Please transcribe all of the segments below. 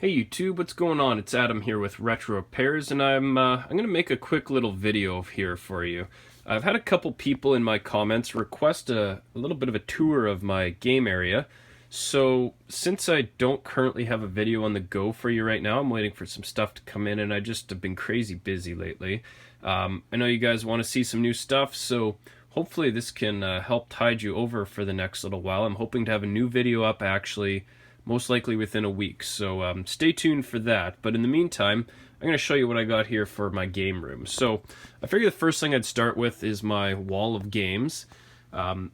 Hey YouTube, what's going on? It's Adam here with Retro Repairs, and I'm gonna make a quick little video here for you. I've had a couple people in my comments request a little bit of a tour of my game area, so since I don't currently have a video on the go for you right now, I'm waiting for some stuff to come in, and I just have been crazy busy lately. I know you guys want to see some new stuff, so hopefully this can help tide you over for the next little while. I'm hoping to have a new video up actually most likely within a week, so stay tuned for that. But in the meantime, I'm going to show you what I got here for my game room. So I figured the first thing I'd start with is my wall of games.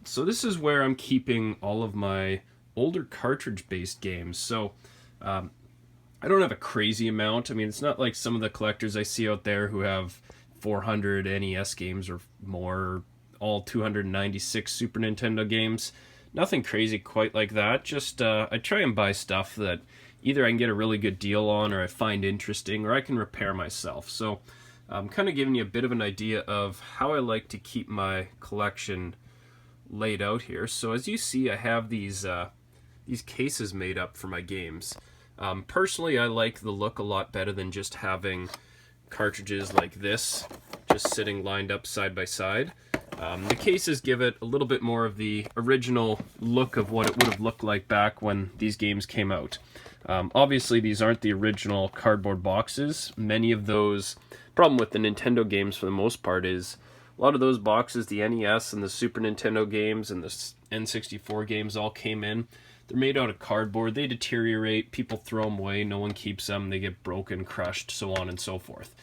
So this is where I'm keeping all of my older cartridge-based games. So I don't have a crazy amount. I mean, it's not like some of the collectors I see out there who have 400 NES games or more, all 296 Super Nintendo games. Nothing crazy quite like that, just I try and buy stuff that either I can get a really good deal on or I find interesting or I can repair myself. So I'm kind of giving you a bit of an idea of how I like to keep my collection laid out here. So as you see, I have these cases made up for my games. Personally, I like the look a lot better than just having cartridges like this just sitting lined up side by side. The cases give it a little bit more of the original look of what it would have looked like back when these games came out. Obviously, these aren't the original cardboard boxes. Many of those, problem with the Nintendo games for the most part is a lot of those boxes, the NES and the Super Nintendo games and the N64 games all came in. They're made out of cardboard, they deteriorate, people throw them away, no one keeps them, they get broken, crushed, so on and so forth.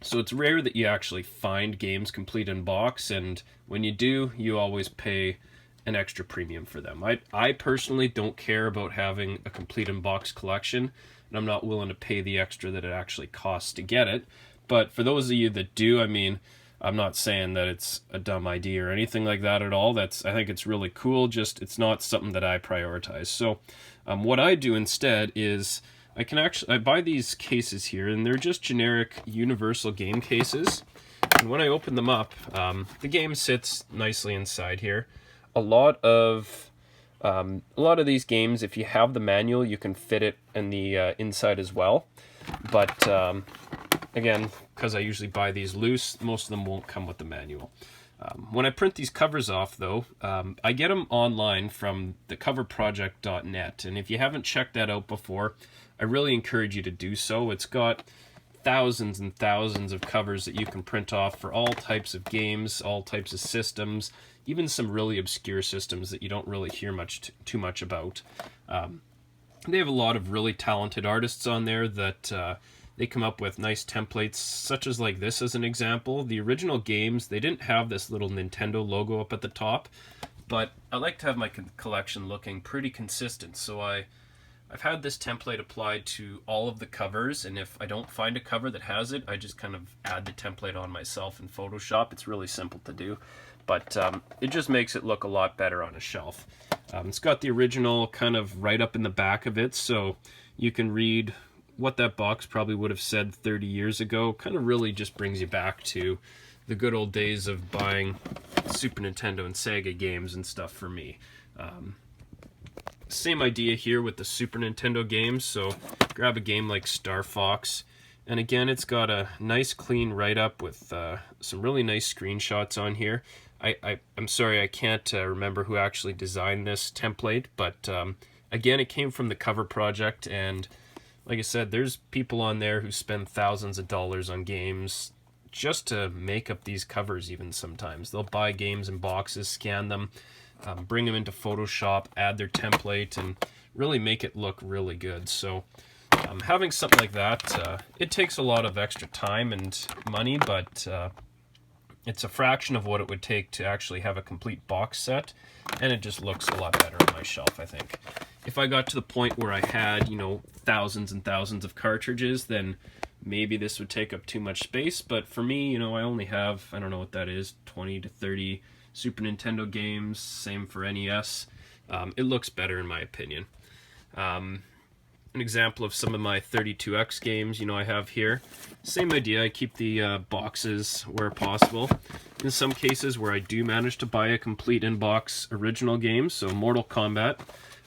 So it's rare that you actually find games complete in box, and when you do, you always pay an extra premium for them. I personally don't care about having a complete in box collection, and I'm not willing to pay the extra that it actually costs to get it. But for those of you that do, I mean, I'm not saying that it's a dumb idea or anything like that at all. I think it's really cool, just it's not something that I prioritize. So what I do instead is I buy these cases here, and they're just generic universal game cases. And when I open them up, the game sits nicely inside here. A lot of these games, if you have the manual, you can fit it in the inside as well. But again, because I usually buy these loose, most of them won't come with the manual. When I print these covers off, though, I get them online from thecoverproject.net, and if you haven't checked that out before, I really encourage you to do so. It's got thousands and thousands of covers that you can print off for all types of games, all types of systems, even some really obscure systems that you don't really hear too much about. They have a lot of really talented artists on there that they come up with nice templates, such as like this as an example. The original games, they didn't have this little Nintendo logo up at the top, but I like to have my collection looking pretty consistent, so I've had this template applied to all of the covers, and if I don't find a cover that has it, I just kind of add the template on myself in Photoshop. It's really simple to do, but it just makes it look a lot better on a shelf. It's got the original kind of right up in the back of it, so you can read what that box probably would have said 30 years ago. Kind of really just brings you back to the good old days of buying Super Nintendo and Sega games and stuff for me. Same idea here with the Super Nintendo games, so grab a game like Starfox, and again, it's got a nice clean write-up with some really nice screenshots on here. I'm sorry, I can't remember who actually designed this template, but again, it came from the Cover Project, and like I said, there's people on there who spend thousands of dollars on games just to make up these covers even sometimes. They'll buy games in boxes, scan them, bring them into Photoshop, add their template, and really make it look really good. So having something like that, it takes a lot of extra time and money, but it's a fraction of what it would take to actually have a complete box set, and it just looks a lot better on my shelf, I think. If I got to the point where I had, thousands and thousands of cartridges, then maybe this would take up too much space, but for me, I only have, I don't know what that is, 20 to 30 Super Nintendo games, same for NES. It looks better in my opinion. An example of some of my 32X games, I have here. Same idea, I keep the boxes where possible. In some cases where I do manage to buy a complete in-box original game, so Mortal Kombat,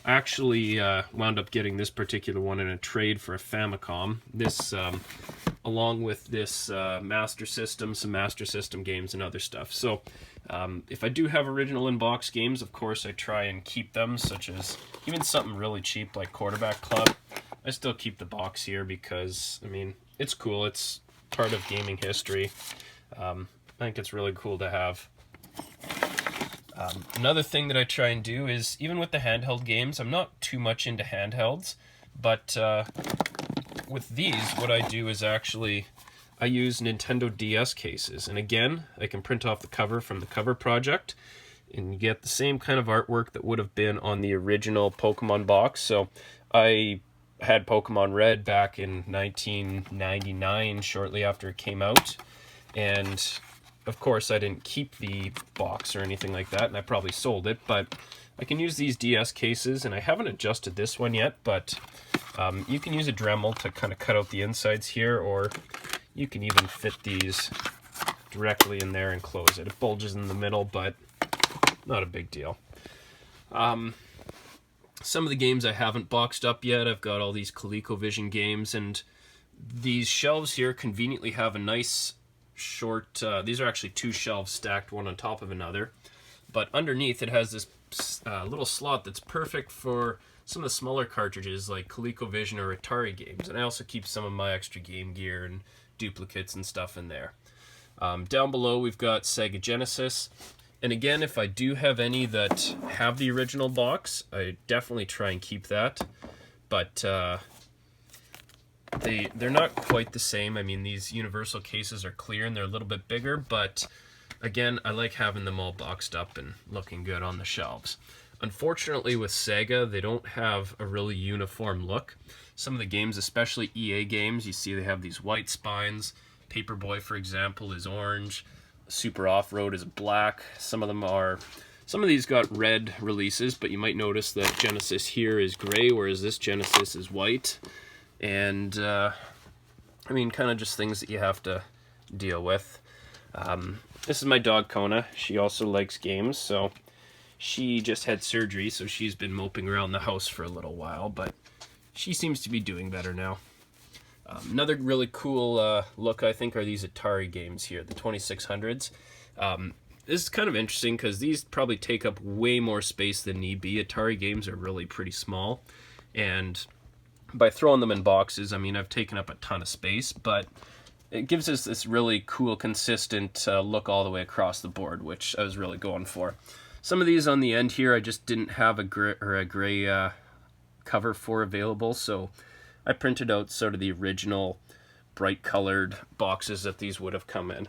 I actually wound up getting this particular one in a trade for a Famicom. This, along with this Master System, some Master System games and other stuff. So if I do have original in-box games, of course I try and keep them, such as even something really cheap like Quarterback Club. I still keep the box here because, I mean, it's cool. It's part of gaming history. I think it's really cool to have. Another thing that I try and do is, even with the handheld games, I'm not too much into handhelds, but with these, what I do is actually, I use Nintendo DS cases. And again, I can print off the cover from the Cover Project, and you get the same kind of artwork that would have been on the original Pokemon box. So I had Pokemon Red back in 1999, shortly after it came out, and of course I didn't keep the box or anything like that, and I probably sold it, but I can use these DS cases, and I haven't adjusted this one yet, but you can use a Dremel to kind of cut out the insides here, or you can even fit these directly in there and close it. It bulges in the middle, but not a big deal. Some of the games I haven't boxed up yet, I've got all these Colecovision games, and these shelves here conveniently have a nice short, these are actually two shelves stacked one on top of another, but underneath it has this little slot that's perfect for some of the smaller cartridges like ColecoVision or Atari Games, and I also keep some of my extra Game Gear and duplicates and stuff in there. Down below we've got Sega Genesis, and again, if I do have any that have the original box, I definitely try and keep that, but they're not quite the same. I mean, these universal cases are clear and they're a little bit bigger, but again, I like having them all boxed up and looking good on the shelves. Unfortunately, with Sega, they don't have a really uniform look. Some of the games, especially EA games, you see they have these white spines. Paperboy, for example, is orange. Super Off-Road is black. Some of these got red releases, but you might notice that Genesis here is gray, whereas this Genesis is white. And, I mean, kind of just things that you have to deal with. This is my dog, Kona. She also likes games, so she just had surgery, so she's been moping around the house for a little while, but she seems to be doing better now. Another really cool look, I think, are these Atari games here, the 2600s. This is kind of interesting because these probably take up way more space than need be. Atari games are really pretty small, and by throwing them in boxes, I mean, I've taken up a ton of space, but it gives us this really cool, consistent look all the way across the board, which I was really going for. Some of these on the end here, I just didn't have a gray cover for available, so I printed out sort of the original bright colored boxes that these would have come in.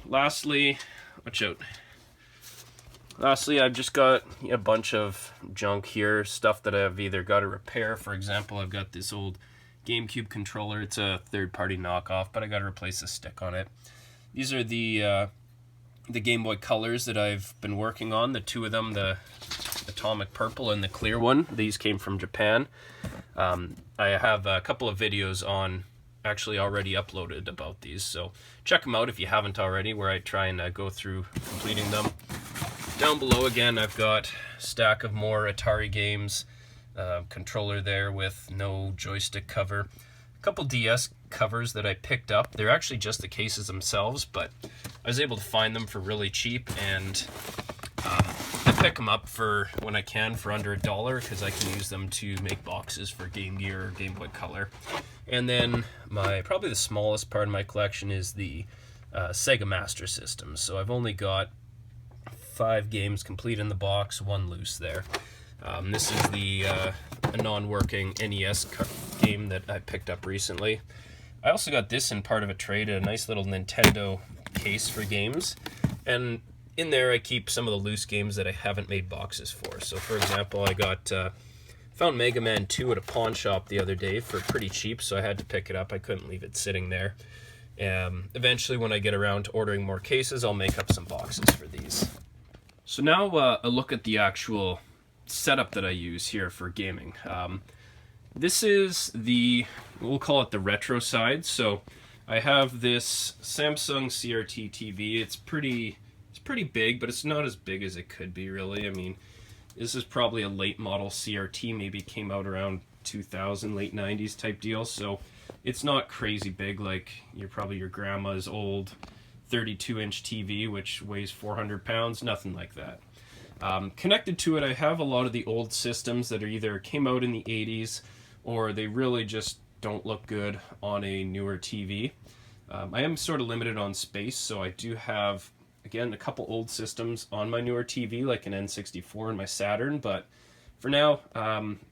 Lastly, watch out. Lastly, I've just got a bunch of junk here, stuff that I've either got to repair. For example, I've got this old Gamecube controller. It's a third-party knockoff, but I got to replace the stick on it. These are the Game Boy Colors that I've been working on. The two of them, the Atomic Purple and the clear one. These came from Japan. I have a couple of videos on actually already uploaded about these, so check them out if you haven't already, where I try and go through completing them. Down below, again, I've got a stack of more Atari games, controller there with no joystick cover, a couple DS covers that I picked up. They're actually just the cases themselves, but I was able to find them for really cheap, and I pick them up for when I can for under $1 because I can use them to make boxes for Game Gear or Game Boy Color. And then probably the smallest part of my collection is the Sega Master System. So I've only got 5 games complete in the box, 1 loose there. This is a non-working NES game that I picked up recently. I also got this in part of a trade, a nice little Nintendo case for games. And in there I keep some of the loose games that I haven't made boxes for. So for example, I found Mega Man 2 at a pawn shop the other day for pretty cheap, so I had to pick it up. I couldn't leave it sitting there. Eventually, when I get around to ordering more cases, I'll make up some boxes for these. So now a look at the actual setup that I use here for gaming. This is we'll call it the retro side. So I have this Samsung Crt TV. It's pretty big, but it's not as big as it could be, really. I mean, This is probably a late model CRT, maybe came out around 2000, late 90s type deal, so it's not crazy big like probably your grandma's old 32-inch TV, which weighs 400 pounds, nothing like that. Connected to it, I have a lot of the old systems that are either came out in the 80s or they really just don't look good on a newer TV. I am sort of limited on space, so I do have, again, a couple old systems on my newer TV, like an N64 and my Saturn, but for now,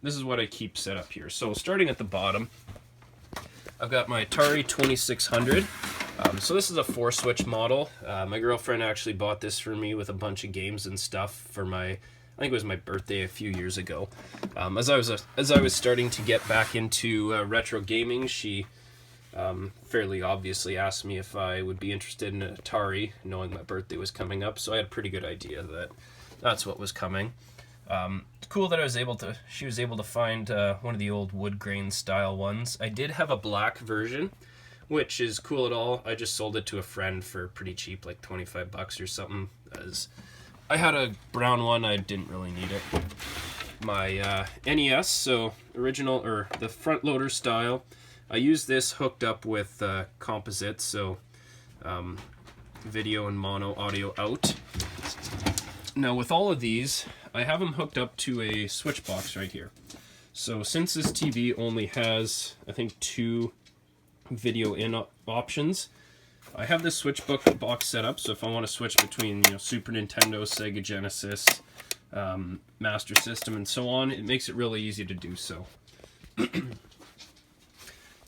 this is what I keep set up here. So starting at the bottom, I've got my Atari 2600. So this is a 4-switch model. My girlfriend actually bought this for me with a bunch of games and stuff for my, I think it was my birthday a few years ago. As I was starting to get back into retro gaming, she fairly obviously asked me if I would be interested in an Atari, knowing my birthday was coming up, so I had a pretty good idea that that's what was coming. It's cool that she was able to find one of the old wood grain style ones. I did have a black version, which is cool at all. I just sold it to a friend for pretty cheap, like 25 bucks or something, as I had a brown one, I didn't really need it. My NES, so original, or the front loader style, I used this hooked up with composites, so video and mono audio out. Now with all of these, I have them hooked up to a switch box right here. So since this TV only has, I think, 2 video in options, I have this switch box set up, so if I want to switch between Super Nintendo, Sega Genesis, Master System, and so on, it makes it really easy to do so.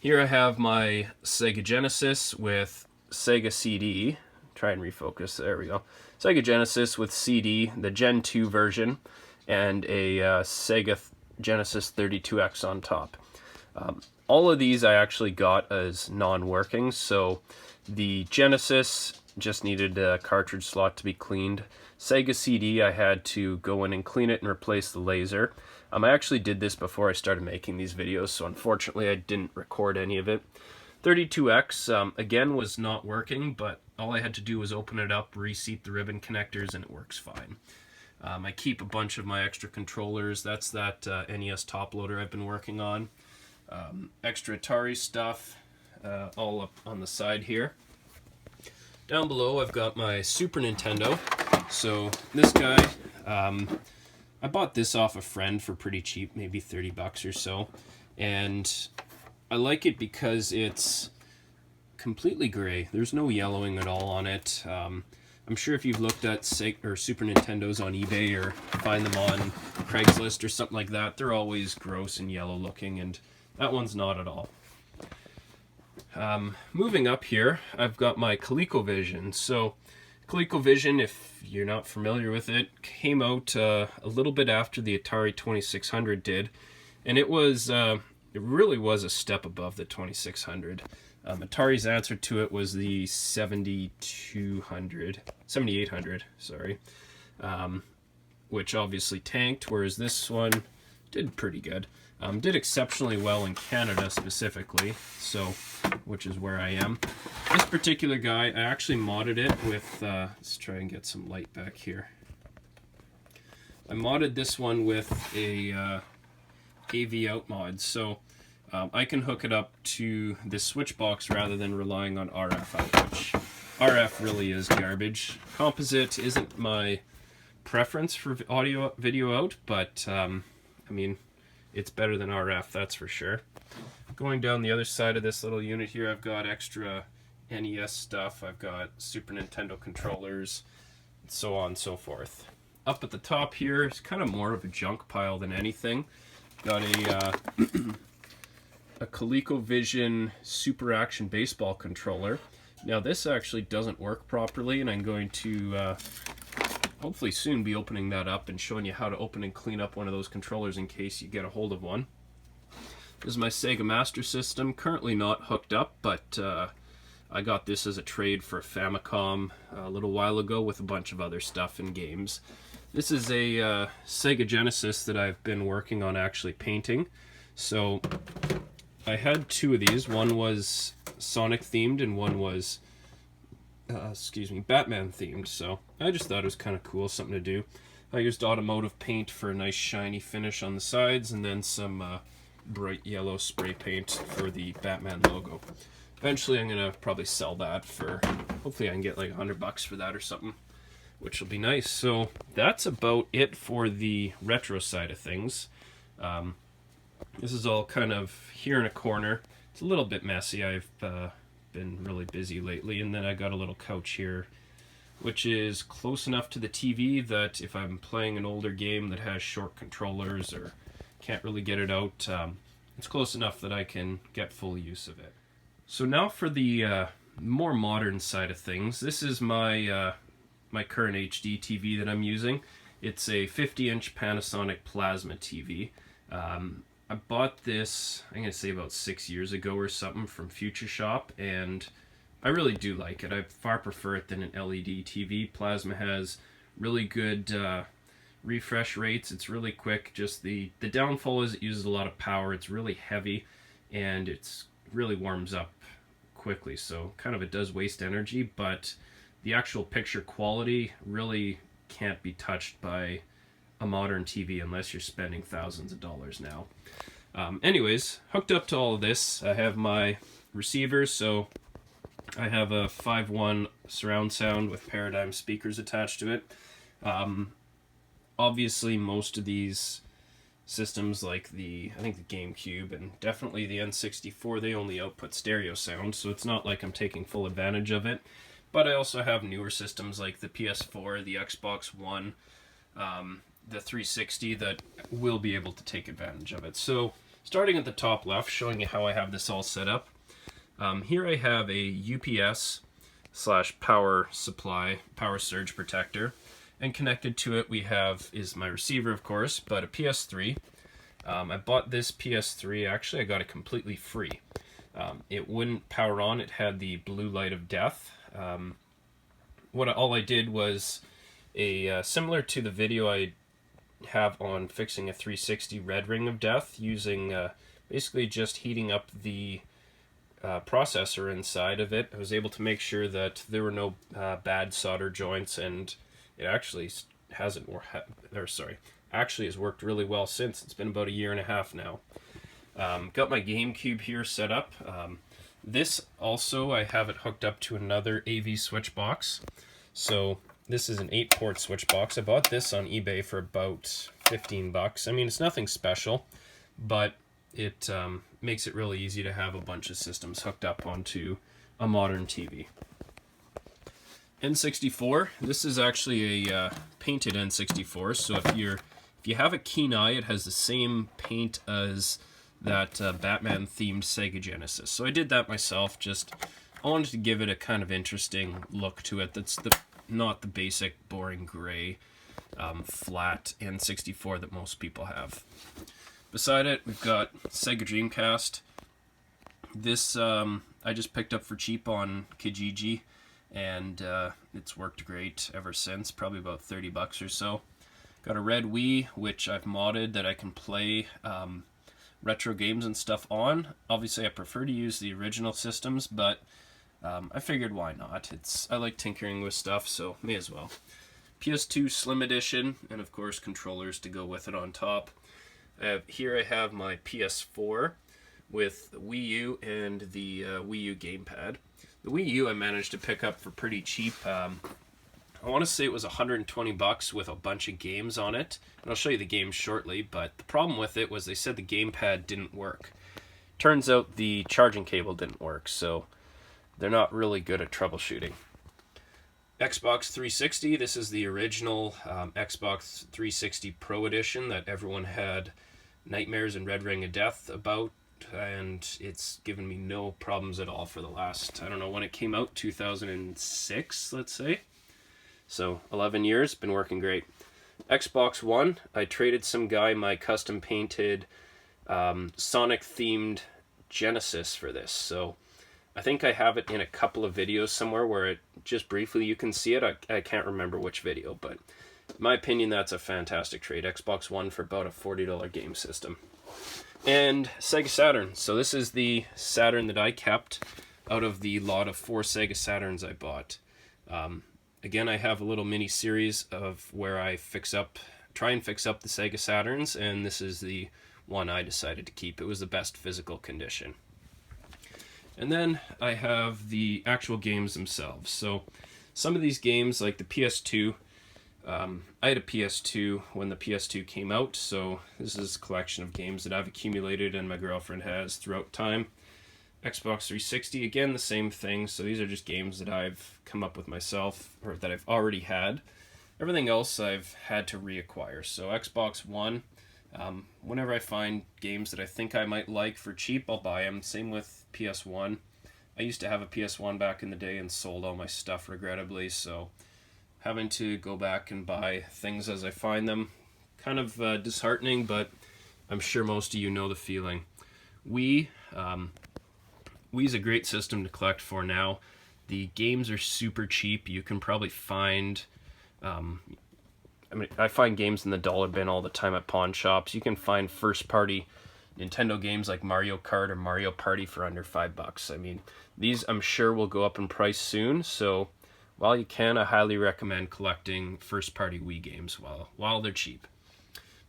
Here I have my Sega Genesis with Sega CD. Try and refocus, there we go. Sega Genesis with CD, the Gen 2 version, and a Sega Genesis 32X on top. All of these I actually got as non-working, so the Genesis just needed a cartridge slot to be cleaned. Sega CD, I had to go in and clean it and replace the laser. I actually did this before I started making these videos, so unfortunately I didn't record any of it. 32X, again, was not working, but all I had to do was open it up, reseat the ribbon connectors, and it works fine. I keep a bunch of my extra controllers. That's that NES top loader I've been working on. Extra Atari stuff, all up on the side here. Down below I've got my Super Nintendo. So this guy, I bought this off a friend for pretty cheap, maybe 30 bucks or so, and I like it because it's completely gray. There's no yellowing at all on it. I'm sure if you've looked at Super Nintendos on eBay or find them on Craigslist or something like that, they're always gross and yellow looking, and that one's not at all. Moving up here, I've got my Colecovision. So Colecovision, if you're not familiar with it, came out a little bit after the Atari 2600 did, and it really was a step above the 2600. Atari's answer to it was the 7800, sorry, which obviously tanked, whereas this one did pretty good. Did exceptionally well in Canada specifically, so which is where I am. This particular guy, I actually modded it with, let's try and get some light back here. I modded this one with a AV out mod, so I can hook it up to this switch box rather than relying on RF out, which RF really is garbage. Composite isn't my preference for audio video out, but I mean, it's better than RF, that's for sure. Going down the other side of this little unit here, I've got extra NES stuff, I've got Super Nintendo controllers, and so on and so forth. Up at the top here is kind of more of a junk pile than anything. Got a ColecoVision Super Action Baseball controller. Now this actually doesn't work properly, and I'm going to hopefully soon be opening that up and showing you how to open and clean up one of those controllers in case you get a hold of one. This is my Sega Master System, currently not hooked up, but I got this as a trade for a Famicom a little while ago with a bunch of other stuff and games. This is a Sega Genesis that I've been working on actually painting. So I had 2 of these. One was Sonic themed and one was Batman themed, so I just thought it was kind of cool, something to do. I used automotive paint for a nice shiny finish on the sides, and then some bright yellow spray paint for the Batman logo. Eventually I'm going to probably sell that for, hopefully I can get like $100 for that or something, which will be nice. So that's about it for the retro side of things. This is all kind of here in a corner. It's a little bit messy. I've been really busy lately, and then I got a little couch here, which is close enough to the TV that if I'm playing an older game that has short controllers or can't really get it out, it's close enough that I can get full use of it. So now for the more modern side of things. This is my my current Hdtv that I'm using. It's a 50-inch Panasonic plasma TV. I bought this, I'm going to say about 6 years ago or something, from Future Shop, and I really do like it. I far prefer it than an LED TV. Plasma has really good refresh rates. It's really quick. Just the downfall is it uses a lot of power. It's really heavy, and it's really warms up quickly, so kind of it does waste energy, but the actual picture quality really can't be touched by a modern TV unless you're spending thousands of dollars now. Anyways, hooked up to all of this, I have my receivers. So I have a 5.1 surround sound with Paradigm speakers attached to it. Obviously, most of these systems, like I think the Gamecube and definitely the N64, they only output stereo sound, so it's not like I'm taking full advantage of it. But I also have newer systems like the PS4, the Xbox One, the 360 that will be able to take advantage of it. So starting at the top left, showing you how I have this all set up. Here I have a UPS / power supply, power surge protector, and connected to it we have is my receiver, of course, but a PS3. I bought this PS3, actually I got it completely free. It wouldn't power on, it had the blue light of death. All I did was similar to the video I have on fixing a 360 red ring of death, using basically just heating up the processor inside of it. I was able to make sure that there were no bad solder joints, and it actually has worked really well since. It's been about 1.5 years now. Got my GameCube here set up. This also, I have it hooked up to another AV switch box. So this is an 8-port switch box. I bought this on eBay for about $15. I mean, it's nothing special, but it makes it really easy to have a bunch of systems hooked up onto a modern TV. N64. This is actually a painted N64. So if you have a keen eye, it has the same paint as that Batman-themed Sega Genesis. So I did that myself. I wanted to give it a kind of interesting look to it. That's not the basic boring gray flat N64 that most people have. Beside it, we've got Sega Dreamcast. This I just picked up for cheap on Kijiji, and it's worked great ever since, probably about $30 or so. Got a red Wii, which I've modded that I can play retro games and stuff on. Obviously, I prefer to use the original systems, but I figured why not? I like tinkering with stuff, so may as well. PS2 Slim Edition, and of course controllers to go with it on top. Here I have my PS4 with the Wii U and the Wii U gamepad. The Wii U I managed to pick up for pretty cheap. I want to say it was $120 with a bunch of games on it, and I'll show you the games shortly, but the problem with it was they said the gamepad didn't work. Turns out the charging cable didn't work, so they're not really good at troubleshooting. Xbox 360, this is the original Xbox 360 Pro Edition that everyone had nightmares and Red Ring of Death about, and it's given me no problems at all for the last, I don't know when it came out, 2006, let's say. So 11 years, been working great. Xbox One, I traded some guy my custom painted Sonic themed Genesis for this. So I think I have it in a couple of videos somewhere where it just briefly you can see it. I can't remember which video, but in my opinion that's a fantastic trade. Xbox One for about a $40 game system. And Sega Saturn. So this is the Saturn that I kept out of the lot of 4 Sega Saturns I bought. Again, I have a little mini series of where I try and fix up the Sega Saturns, and this is the one I decided to keep. It was the best physical condition. And then I have the actual games themselves. So some of these games, like the PS2, I had a PS2 when the PS2 came out, so this is a collection of games that I've accumulated and my girlfriend has throughout time. Xbox 360, again, the same thing. So these are just games that I've come up with myself, or that I've already had. Everything else I've had to reacquire. So Xbox One, whenever I find games that I think I might like for cheap, I'll buy them. Same with PS1. I used to have a PS1 back in the day and sold all my stuff regrettably, so having to go back and buy things as I find them, kind of disheartening, but I'm sure most of you know the feeling. Wii's a great system to collect for now. The games are super cheap. You can probably find, I find games in the dollar bin all the time at pawn shops. You can find first-party Nintendo games like Mario Kart or Mario Party for under $5. I mean, these I'm sure will go up in price soon, so while you can, I highly recommend collecting first-party Wii games while they're cheap.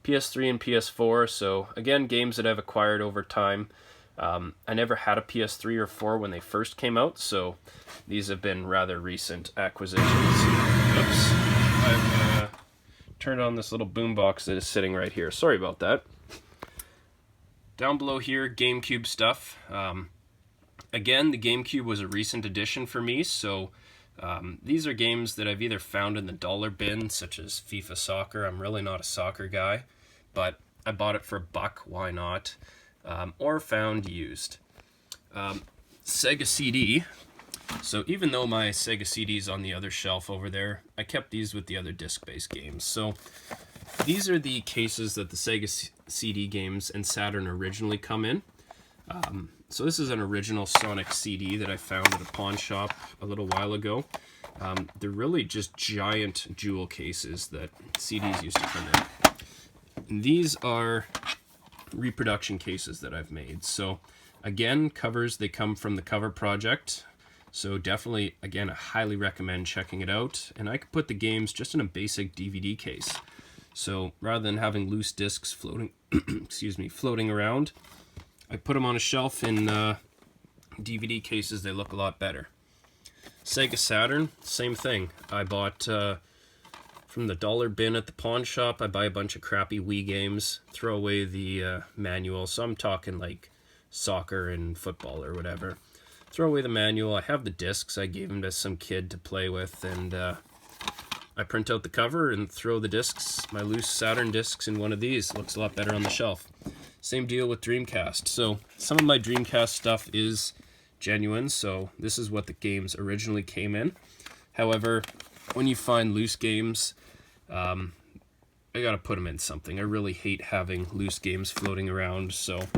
Ps3 and Ps4, so again, games that I've acquired over time. I never had a PS3 or 4 when they first came out, so these have been rather recent acquisitions. Oops, I've turned on this little boombox that is sitting right here. Sorry about that. Down below here, Gamecube stuff. Again, the Gamecube was a recent addition for me, so these are games that I've either found in the dollar bin, such as FIFA Soccer. I'm really not a soccer guy, but I bought it for $1, why not? Or found used. Sega CD. So even though my Sega CD's on the other shelf over there, I kept these with the other disc-based games. So these are the cases that the Sega CD games and Saturn originally come in. So this is an original Sonic CD that I found at a pawn shop a little while ago. They're really just giant jewel cases that CDs used to come in. And these are reproduction cases that I've made. So again, covers, they come from the Cover Project. So definitely, again, I highly recommend checking it out. And I could put the games just in a basic DVD case. So rather than having loose discs floating, floating around, I put them on a shelf in DVD cases. They look a lot better. Sega Saturn, same thing. I bought from the dollar bin at the pawn shop. I buy a bunch of crappy Wii games, throw away the manual. So I'm talking like soccer and football or whatever. Throw away the manual. I have the discs. I gave them to some kid to play with, and I print out the cover and throw the discs, my loose Saturn discs, in one of these. It looks a lot better on the shelf. Same deal with Dreamcast. So some of my Dreamcast stuff is genuine, so this is what the games originally came in. However, when you find loose games, I gotta put them in something. I really hate having loose games floating around, so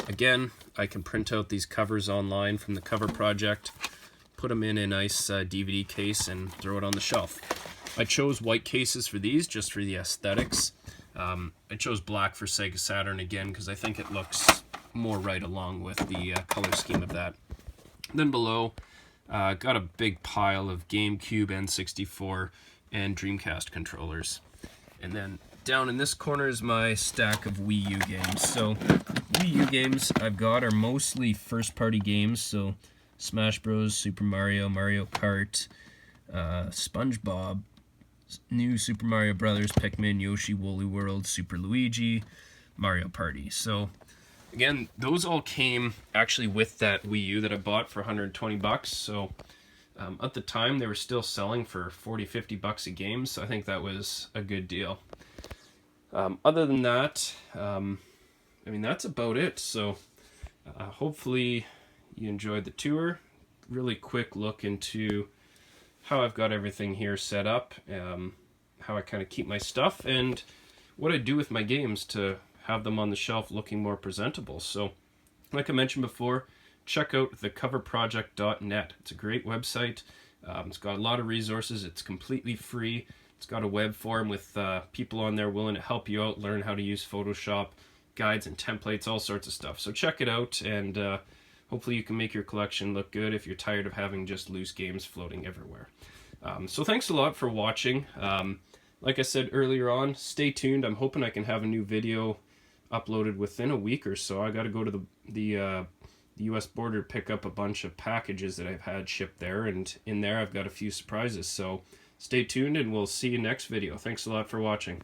again, I can print out these covers online from the Cover Project, put them in a nice DVD case, and throw it on the shelf. I chose white cases for these just for the aesthetics. I chose black for Sega Saturn again because I think it looks more right along with the color scheme of that. Then below, got a big pile of GameCube, N64, and Dreamcast controllers. And then down in this corner is my stack of Wii U games. So Wii U games I've got are mostly first-party games, so Smash Bros, Super Mario, Mario Kart, SpongeBob, New Super Mario Brothers, Pikmin, Yoshi, Woolly World, Super Luigi, Mario Party. So again, those all came actually with that Wii U that I bought for $120. So at the time, they were still selling for $40-50 a game, so I think that was a good deal. Other than that, I mean, that's about it. So hopefully you enjoyed the tour. Really quick look into how I've got everything here set up, how I kind of keep my stuff, and what I do with my games to have them on the shelf looking more presentable. So, like I mentioned before, check out thecoverproject.net. It's a great website. It's got a lot of resources. It's completely free. It's got a web forum with people on there willing to help you out, learn how to use Photoshop, guides and templates, all sorts of stuff. So check it out, and hopefully you can make your collection look good if you're tired of having just loose games floating everywhere. So thanks a lot for watching. Like I said earlier on, stay tuned. I'm hoping I can have a new video uploaded within a week or so. I got to go to the U.S. border to pick up a bunch of packages that I've had shipped there, and in there I've got a few surprises. So stay tuned, and we'll see you next video. Thanks a lot for watching.